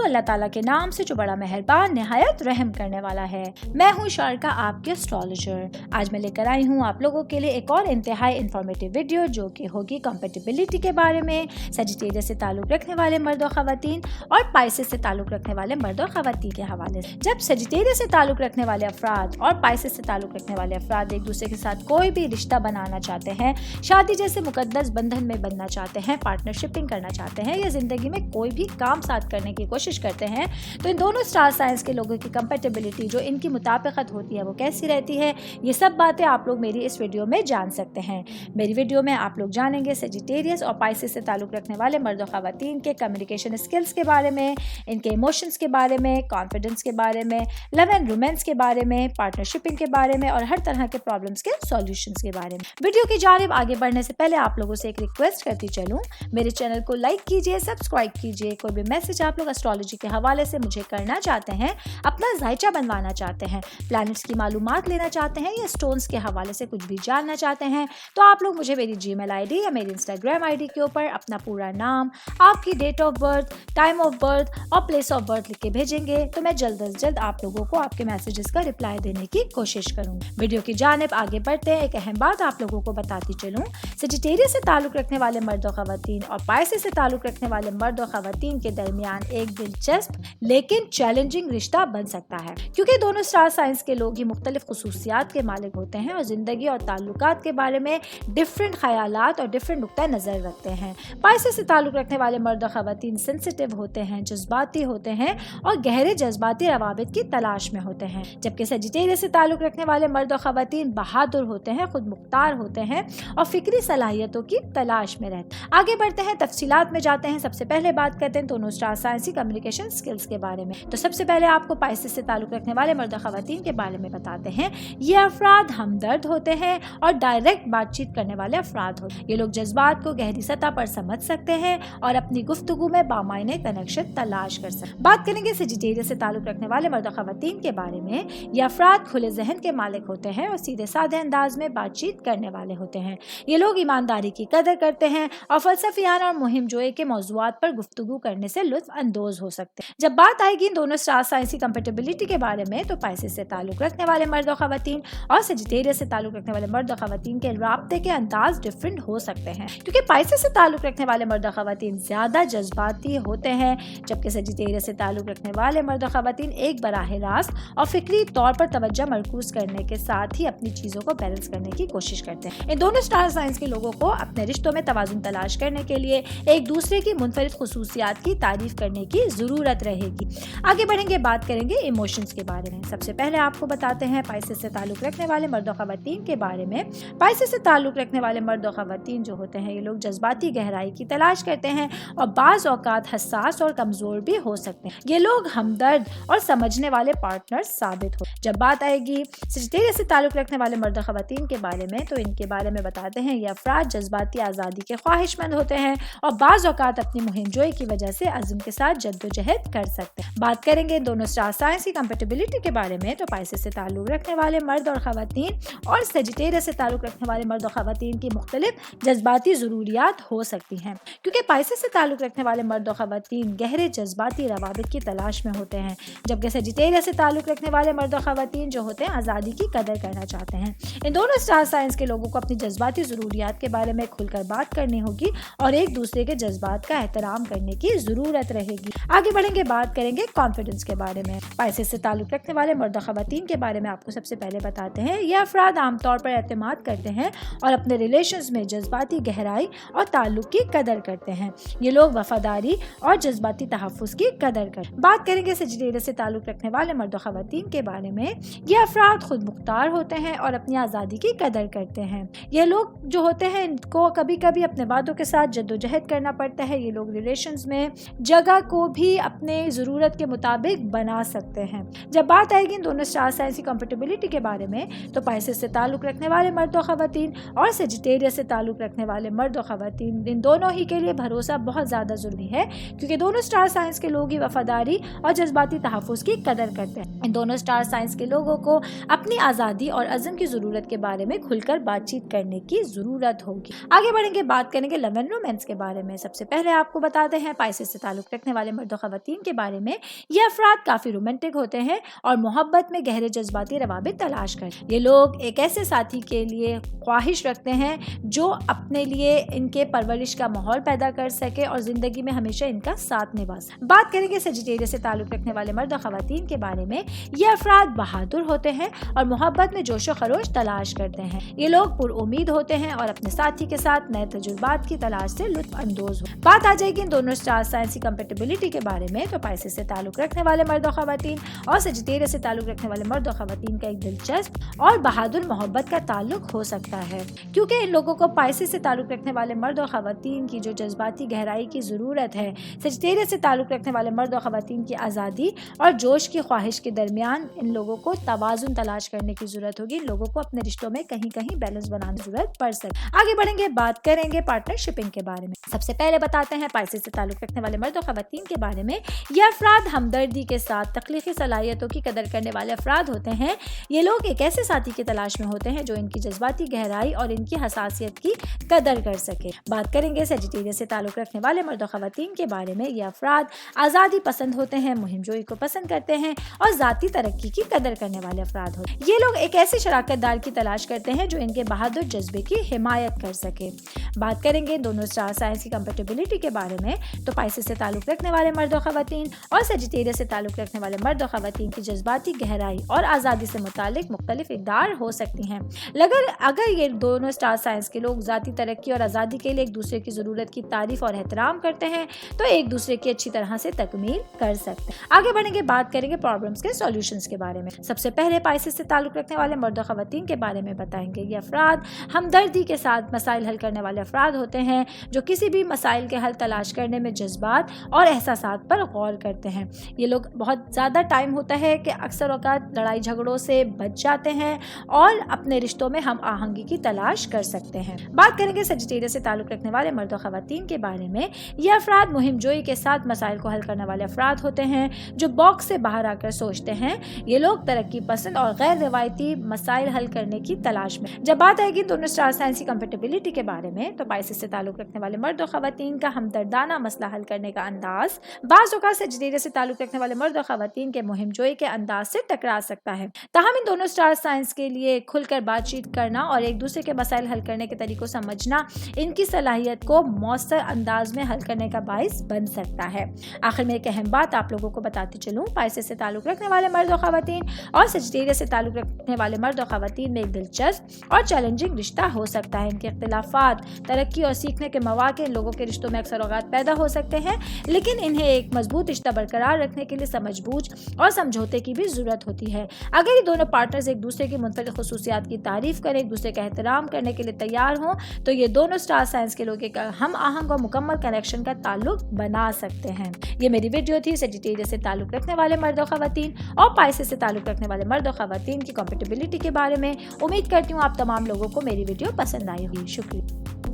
अल्लाह ताला के नाम से जो बड़ा मेहरबान निहायत रहम करने वाला है। मैं हूँ शारका, आपके एस्ट्रोलॉजर। आज मैं लेकर आई हूँ आप लोगों के लिए एक और इंतहाई इन्फॉर्मेटिव वीडियो जो कि होगी कंपैटिबिलिटी के बारे में, सजिटेरियस से ताल्लुक़ रखने वाले मर्द और ख़वातीन और पाइसेस से ताल्लुक़ रखने वाले मर्द और ख़वातीन के हवाले से। जब सजिटेरियस से ताल्लुक़ रखने वाले अफराद और पाइसेस से ताल्लुक़ रखने वाले अफराद एक दूसरे के साथ कोई भी रिश्ता बनाना चाहते हैं, शादी जैसे मुकद्दस बंधन में बनना चाहते हैं, पार्टनरशिपिंग करना चाहते हैं या ज़िंदगी में कोई भी काम साथ करने की कोशिश करते हैं, तो इन दोनों स्टार साइंस के लोगों की कंपैटिबिलिटी जो इनकी मुताबिकत होती है वो कैसी रहती है, ये सब बातें आप लोग मेरी इस वीडियो में जान सकते हैं। मेरी वीडियो में आप लोग जानेंगे सजिटेरियस और पाइसेस से ताल्लुक़ रखने वाले मर्द और ख़वातीन के कम्युनिकेशन स्किल्स के बारे में, इनके इमोशंस के बारे में, कॉन्फिडेंस के बारे में, लव एंड रोमांस के बारे में, पार्टनरशिपिंग के बारे में और हर तरह के प्रॉब्लम्स के सॉल्यूशंस के बारे में। वीडियो की जानिब आगे बढ़ने से पहले आप लोगों से एक रिक्वेस्ट करती चलूं, मेरे चैनल को लाइक कीजिए, सब्सक्राइब कीजिए। कोई भी मैसेज आप लोग एस्ट्रोलॉजी के हवाले से मुझे करना चाहते हैं, अपना जायचा बनवाना चाहते हैं, प्लैनेट्स की मालूमात लेना चाहते हैं या स्टोन्स के हवाले से कुछ भी जानना चाहते हैं, तो आप लोग मुझे मेरी जीमेल आईडी या मेरी इंस्टाग्राम आईडी के ऊपर अपना पूरा नाम, आपकी date of birth, time of birth और प्लेस ऑफ बर्थ लिख के भेजेंगे तो मैं जल्द अज जल्द आप लोगों को आपके मैसेजेस का रिप्लाई देने की कोशिश करूंगी। वीडियो की जानिब आगे बढ़ते हैं, एक अहम बात आप लोगों को बताती चलूं, सजिटेरियस से ताल्लुक़ रखने वाले मर्द और ख़वातीन और पाइसेस से ताल्लुक़ रखने वाले मर्द और ख़वातीन के दरमियान एक दिलचस्प लेकिन चैलेंजिंग रिश्ता बन सकता है, क्योंकि दोनों स्टार साइंस के लोग ही मुख्तलिफ खुसूसियात के मालिक होते हैं और ज़िंदगी और ताल्लुकात के बारे में डिफरेंट ख्यालात और डिफरेंट नुक्ता नज़र रखते हैं। पाइसेस से ताल्लुक़ रखने वाले मर्द और ख़वातीन सेंसिटिव होते हैं, जज्बाती होते हैं और गहरे जज्बाती रवाबित की तलाश में होते हैं, जबकि सजिटेरियस से ताल्लुक़ रखने वाले मर्द और ख़वातीन बहादुर होते हैं, खुद मुख्तार होते हैं और फिक्री सलाहियतों की तलाश में रहते हैं। आगे बढ़ते हैं, तफसीलात में जाते हैं। सबसे पहले बात करते हैं दोनों स्टार साइंसी कम्युनिकेशन स्किल्स के बारे में। तो सबसे पहले आपको पाइसेस से ताल्लुक़ रखने वाले मर्द और ख़वातीन के बारे में बताते हैं। ये अफराद हमदर्द होते हैं और डायरेक्ट बातचीत करने वाले अफराद होते हैं। ये लोग जज्बात को गहरी सतह पर समझ सकते हैं और अपनी गुफ्तगू में बामायने कनेक्शन तलाश कर सकते हैं। बात करेंगे सजिटेरियस से ताल्लुक़ रखने वाले मर्द और ख़वातीन के बारे में। ये अफराद खुले जहन के मालिक होते हैं और सीधे साधे अंदाज में बातचीत करने वाले होते हैं। ये लोग ईमानदारी की कदर करते हैं और फलसफियाना और मुहिम जोए के मौज़ूआत पर गुफ्तगू करने से लुत्फ़ अंदोज हो सकते हैं। जब बात आएगी दोनों स्टार साइंसी कंपैटिबिलिटी के बारे में, तो पाइसेस से ताल्लुक़ रखने वाले मर्द और ख़वातीन और सजिटेरियस से ताल्लुक़ रखने वाले मर्द और ख़वातीन के राब्ते के अंदाज डिफरेंट हो सकते हैं, क्योंकि पाइसेस से ताल्लुक़ रखने वाले मर्द और ख़वातीन ज़्यादा जज्बाती होते हैं, जबकि सजिटेरियस से ताल्लुक़ रखने वाले मर्द और ख़वातीन एक बराह रास्त और फिक्री तौर पर तवज्जो मरकूज़ करने के साथ ही अपनी चीज़ों को बैलेंस करने की कोशिश करते हैं। इन दोनों स्टार साइंस के लोगों को अपने रिश्तों में तवाज़ुन तलाश करने के लिए एक दूसरे की मुनफरिद खुसूसियात की तारीफ करने की ज़रूरत रहेगी। आगे बढ़ेंगे, बात करेंगे इमोशंस के बारे में। सबसे पहले आपको बताते हैं पाइसेस से ताल्लुक़ रखने वाले मर्द और ख़वातीन के बारे में। पाइसेस से ताल्लुक़ रखने वाले मर्द और ख़वातीन जो होते हैं, ये लोग जज्बाती गहराई की तलाश करते हैं और बाज़ औक़ात हसास और कमज़ोर भी हो सकते हैं। ये लोग हमदर्द और समझने वाले पार्टनर साबित हो। जब बात आएगी सजिटेरियस से ताल्लुक़ रखने वाले मर्द और ख़वातीन के बारे में, तो इनके बारे में बताते हैं ये अफराद जज्बाती आज़ादी के ख्वाहिशमंद होते हैं और बाज़ औक़ात अपनी मुहिम जोई की वजह से अज़्म के साथ जद्दोजहद कर सकते हैं। बात करेंगे दोनों स्टार साइंस की कंपैटिबिलिटी के बारे में, तो पाइसेस से ताल्लुक़ रखने वाले मर्द और ख़वातीन और सजिटेरियस से ताल्लुक़ रखने वाले मर्द और ख़वातीन की मुख्तलिफ जज्बाती ज़रूरियात हो सकती हैं, क्योंकि पाइसेस से ताल्लुक़ रखने वाले मर्द और ख़वातीन गहरे जज्बाती रवाबित की तलाश में होते हैं, जबकि सजिटेरियस से ताल्लुक़ रखने वाले मर्द और ख़वातीन जो होते हैं आज़ादी की कदर करना चाहते हैं। इन दोनों स्टार साइंस के लोगों को अपनी जज्बाती ज़रूरियात के बारे में खुलकर बात करनी होगी और एक दूसरे के जज्बात का एहतराम करने की ज़रूरत रहेगी। आगे बढ़ेंगे, बात करेंगे कॉन्फिडेंस के बारे में। पाइसेस से ताल्लुक़ रखने वाले मर्द और ख़वातीन के बारे में आपको सबसे पहले बताते हैं। ये अफराद आमतौर पर एतमाद करते हैं और अपने रिलेशंस में जज्बाती गहराई और ताल्लुक़ की कदर करते हैं। ये लोग वफादारी और जज्बाती तहफ़्फ़ुज़ की कदर करते हैं। बात करेंगे सजिटेरियस से ताल्लुक़ रखने वाले मर्द और ख़वातीन के बारे में। ये अफराद खुद मुख्तार होते हैं और अपनी आज़ादी की कदर करते हैं। ये लोग जो होते हैं इनको कभी कभी अपने वादों के साथ जद्दोजहद करना पड़ता है। ये लोग रिलेशंस में जगह को भी अपने ज़रूरत के मुताबिक बना सकते हैं। जब बात आएगी दोनों स्टार साइंस की कंपैटिबिलिटी के बारे में, तो पाइसेस से ताल्लुक़ रखने वाले मर्द और ख़वातीन और सजिटेरियस से ताल्लुक़ रखने वाले मर्द और ख़वातीन, इन दोनों ही के लिए भरोसा बहुत ज़्यादा ज़रूरी है, क्योंकि दोनों स्टार साइंस के लोग ही वफादारी और जज्बाती तहफ़्फ़ुज़ की कदर करते हैं। इन दोनों स्टार साइंस के लोगों को अपनी आज़ादी और अज़्म की ज़रूरत के बारे में खुलकर बातचीत करने की ज़रूरत होगी। आगे बढ़ेंगे, बात करेंगे लव एंड रोमांस के बारे में। सबसे पहले आपको बताते हैं पाइसेस से ताल्लुक़ रखने वाले मर्द و خواتین کے بارے میں یہ افراد کافی رومانٹک ہوتے ہیں اور محبت میں گہرے جذباتی روابط تلاش کرتے ہیں۔ یہ لوگ ایک ایسے ساتھی کے لیے خواہش رکھتے ہیں جو اپنے لیے ان کے پرورش کا ماحول پیدا کر سکے اور زندگی میں ہمیشہ ان کا ساتھ نبھا سکے۔ بات کریں گے سیجیٹیریس سے تعلق رکھنے والے مرد و خواتین کے بارے میں۔ یہ افراد بہادر ہوتے ہیں اور محبت میں جوش و خروش تلاش کرتے ہیں۔ یہ لوگ پر امید ہوتے ہیں اور اپنے ساتھی کے ساتھ نئے تجربات کی تلاش سے لطف اندوز ہو۔ بات آ جائے گی ان دونوں اسٹار سائنسی کمپیٹیبلٹی کے بارے میں تو پائسس سے تعلق رکھنے والے مرد و خواتین اور سیجیٹیریس سے تعلق رکھنے والے مرد و خواتین کا ایک دلچسپ اور بہادر محبت کا تعلق ہو سکتا ہے، کیونکہ ان لوگوں کو پائسس سے تعلق رکھنے والے مرد و خواتین کی جو جذباتی گہرائی کی ضرورت ہے، سیجیٹیریس سے تعلق رکھنے والے مرد و خواتین کی آزادی اور جوش کی خواہش کے درمیان ان لوگوں کو توازن تلاش کرنے کی ضرورت ہوگی۔ ان لوگوں کو اپنے رشتوں میں کہیں کہیں بیلنس بنانے کی ضرورت پڑ سکے۔ آگے بڑھیں گے، بات کریں گے پارٹنرشپنگ کے بارے میں۔ سب سے پہلے بتاتے ہیں پائسس سے تعلق رکھنے والے مرد و خواتین کے بارے میں۔ یہ افراد ہمدردی کے ساتھ تخلیقی صلاحیتوں کی قدر کرنے والے افراد ہوتے ہیں۔ یہ لوگ ایک ایسے ساتھی کی تلاش میں ہوتے ہیں جو ان کی جذباتی گہرائی اور ان کی حساسیت کی قدر کر سکے۔ بات کریں گے سیجیٹیریس سے تعلق رکھنے والے مرد و خواتین کے بارے میں۔ یہ افراد آزادی پسند ہوتے ہیں، مہم جوئی کو پسند کرتے ہیں اور ذاتی ترقی کی قدر کرنے والے افراد ہوتے ہیں۔ یہ لوگ ایک ایسے شراکت دار کی تلاش کرتے ہیں جو ان کے بہادر جذبے کی حمایت کر سکے۔ بات کریں گے دونوں اسٹار سائنس کی کمپیٹیبلٹی کے بارے میں تو پائسس سے تعلق رکھنے والے مرد و خواتین اور سیجیٹیریس سے تعلق رکھنے والے مرد و خواتین کی جذباتی گہرائی اور آزادی سے متعلق مختلف اقدار ہو سکتی ہیں۔ اگر یہ دونوں اسٹار سائنس کے لوگ ذاتی ترقی اور آزادی کے لیے ایک دوسرے کی ضرورت کی تعریف اور احترام کرتے ہیں تو ایک دوسرے کی اچھی طرح سے تکمیل کر سکتے ہیں۔ آگے بڑھیں گے، بات کریں گے پرابلمز کے سولوشنز کے بارے میں۔ سب سے پہلے پائسس سے تعلق رکھنے والے مرد و خواتین کے بارے میں بتائیں گے۔ یہ افراد ہمدردی کے ساتھ مسائل حل کرنے والے افراد ہوتے ہیں جو کسی بھی مسائل کے حل تلاش کرنے میں جذبات اور احساسات پر غور کرتے ہیں۔ یہ لوگ بہت زیادہ ٹائم ہوتا ہے کہ اکثر اوقات لڑائی جھگڑوں سے بچ جاتے ہیں اور اپنے رشتوں میں ہم آہنگی کی تلاش کر سکتے ہیں۔ بات کریں گے سیجیٹیریس سے تعلق رکھنے والے مرد و خواتین کے بارے میں۔ یہ افراد مہم جوئی کے ساتھ مسائل کو حل کرنے والے افراد ہوتے ہیں جو باکس سے باہر آ کر سوچتے ہیں۔ یہ لوگ ترقی پسند اور غیر روایتی مسائل حل کرنے کی تلاش میں۔ جب بات آئے گی دونوں اسٹار سائنسی کمپیٹیبلٹی کے بارے میں تو پائسس سے تعلق رکھنے والے مرد و خواتین کا ہمدردانہ مسئلہ حل کرنے کا انداز بعض اوقات سیجیٹیریس سے تعلق رکھنے والے مرد و خواتین کے مہم جوئی کے انداز سے ٹکرا سکتا ہے۔ تاہم ان دونوں اسٹار سائنس کے لیے کھل کر بات چیت کرنا اور ایک دوسرے کے مسائل حل کرنے کے طریقوں سمجھنا ان کی صلاحیت کو مؤثر انداز میں حل کرنے کا باعث بن سکتا ہے۔ آخر میں ایک اہم بات آپ لوگوں کو بتاتی چلوں، پائسس سے تعلق رکھنے والے مرد و خواتین اور سیجیٹیریس سے تعلق رکھنے والے مرد و خواتین میں ایک دلچسپ اور چیلنجنگ رشتہ ہو سکتا ہے۔ ان کے اختلافات، ترقی اور سیکھنے کے مواقع ان لوگوں کے رشتوں میں اکثر اوقات پیدا ہو سکتے ہیں، لیکن انہیں ایک مضبوط رشتہ برقرار رکھنے کے لیے سمجھ بوجھ اور سمجھوتے کی بھی ضرورت ہوتی ہے۔ اگر یہ دونوں پارٹنرز ایک دوسرے کی منفرد خصوصیات کی تعریف کریں، ایک دوسرے کا احترام کرنے کے لیے تیار ہوں تو یہ دونوں اسٹار سائنس کے لوگ ایک ہم آہنگ اور مکمل کنیکشن کا تعلق بنا سکتے ہیں۔ یہ میری ویڈیو تھی سیجیٹیریس سے تعلق رکھنے والے مرد و خواتین اور پائسس سے تعلق رکھنے والے مرد و خواتین کی کمپیٹیبلٹی کے بارے میں۔ امید کرتی ہوں آپ تمام لوگوں کو میری ویڈیو پسند آئی ہوگی۔ شکریہ۔